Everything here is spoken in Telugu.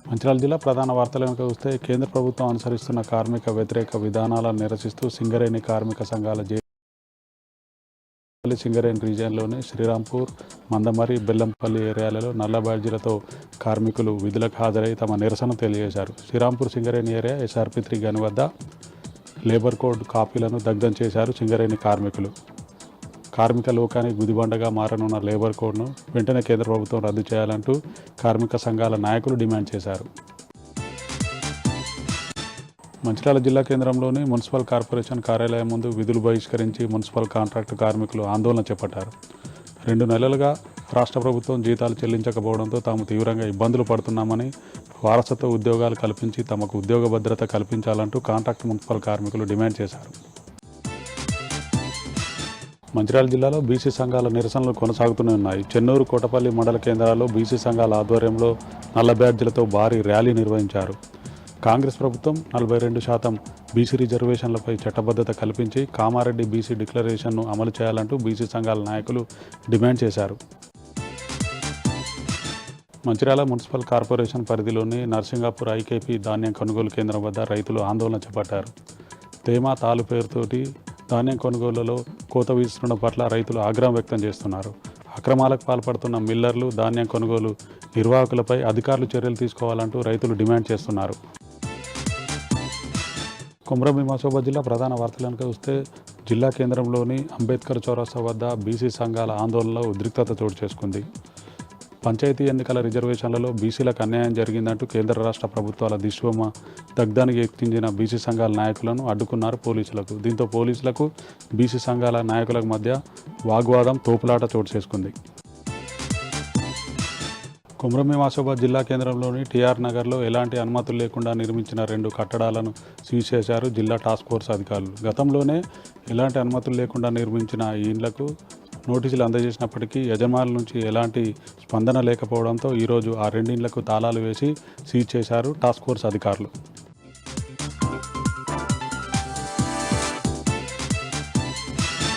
మంచిర్యాల జిల్లా ప్రధాన వార్తలను చూస్తే కేంద్ర ప్రభుత్వం అనుసరిస్తున్న కార్మిక వ్యతిరేక విధానాలను నిరసిస్తూ సింగరేణి కార్మిక సంఘాల సింగరేణి రీజియన్లోని శ్రీరాంపూర్, మందమరి, బెల్లంపల్లి ఏరియాలలో నల్ల బ్యాడ్జీలతో కార్మికులు విధులకు హాజరై తమ నిరసన తెలియజేశారు. శ్రీరాంపూర్ సింగరేణి ఏరియా SRP3 గని వద్ద లేబర్ కోడ్ కాపీలను దగ్ధం చేశారు సింగరేణి కార్మికులు. కార్మిక లోకానికి గుదిబండగా మారనున్న లేబర్ కోడ్ను వెంటనే కేంద్ర ప్రభుత్వం రద్దు చేయాలంటూ కార్మిక సంఘాల నాయకులు డిమాండ్ చేశారు. మంచిర్యాల జిల్లా కేంద్రంలోని మున్సిపల్ కార్పొరేషన్ కార్యాలయం ముందు విధులు బహిష్కరించి మున్సిపల్ కాంట్రాక్టు కార్మికులు ఆందోళన చేపట్టారు. 2 నెలలుగా రాష్ట్ర ప్రభుత్వం జీతాలు చెల్లించకపోవడంతో తాము తీవ్రంగా ఇబ్బందులు పడుతున్నామని, వారసత్వ ఉద్యోగాలు కల్పించి తమకు ఉద్యోగ భద్రత కల్పించాలంటూ కాంట్రాక్ట్ మున్సిపల్ కార్మికులు డిమాండ్ చేశారు. మంచిర్యాల జిల్లాలో బీసీ సంఘాల నిరసనలు కొనసాగుతూనే ఉన్నాయి. చెన్నూరు, కోటపల్లి మండల కేంద్రాల్లో బీసీ సంఘాల ఆధ్వర్యంలో నల్ల బ్యాడ్జీలతో భారీ ర్యాలీ నిర్వహించారు. కాంగ్రెస్ ప్రభుత్వం 42% బీసీ రిజర్వేషన్లపై చట్టబద్ధత కల్పించి కామారెడ్డి బీసీ డిక్లరేషన్ను అమలు చేయాలంటూ బీసీ సంఘాల నాయకులు డిమాండ్ చేశారు. మంచిర్యాల మున్సిపల్ కార్పొరేషన్ పరిధిలోని నర్సింగాపూర్ IKP ధాన్యం కొనుగోలు కేంద్రం వద్ద రైతులు ఆందోళన చేపట్టారు. తేమ, తాలు పేరుతోటి ధాన్యం కొనుగోలులో కోత విధిస్తుండడం పట్ల రైతులు ఆగ్రహం వ్యక్తం చేస్తున్నారు. అక్రమాలకు పాల్పడుతున్న మిల్లర్లు, ధాన్యం కొనుగోలు నిర్వాహకులపై అధికారులు చర్యలు తీసుకోవాలంటూ రైతులు డిమాండ్ చేస్తున్నారు. కొమరం ఆసిఫాబాద్ జిల్లా ప్రధాన వార్తలను చూస్తే జిల్లా కేంద్రంలోని అంబేద్కర్ చౌరస్తా వద్ద బీసీ సంఘాల ఆందోళనలో ఉద్రిక్తత చోటు చేసుకుంది. పంచాయతీ ఎన్నికల రిజర్వేషన్లలో బీసీలకు అన్యాయం జరిగిందంటూ కేంద్ర రాష్ట్ర ప్రభుత్వాల దిష్టిబొమ్మ దగ్ధానికి ఎక్కించిన బీసీ సంఘాల నాయకులను అడ్డుకున్నారు పోలీసులకు. దీంతో పోలీసులకు బీసీ సంఘాల నాయకుల మధ్య వాగ్వాదం, తోపులాట చోటు చేసుకుంది. కొమరం ఆసిఫాబాద్ జిల్లా కేంద్రంలోని TR నగర్లో ఎలాంటి అనుమతులు లేకుండా నిర్మించిన 2 కట్టడాలను సీజ్ చేశారు జిల్లా టాస్క్ ఫోర్స్ అధికారులు. గతంలోనే ఎలాంటి అనుమతులు లేకుండా నిర్మించిన ఈ ఇండ్లకు నోటీసులు అందజేసినప్పటికీ యజమానుల నుంచి ఎలాంటి స్పందన లేకపోవడంతో ఈరోజు ఆ 2 ఇండ్లకు తాళాలు వేసి సీజ్ చేశారు టాస్క్ ఫోర్స్ అధికారులు.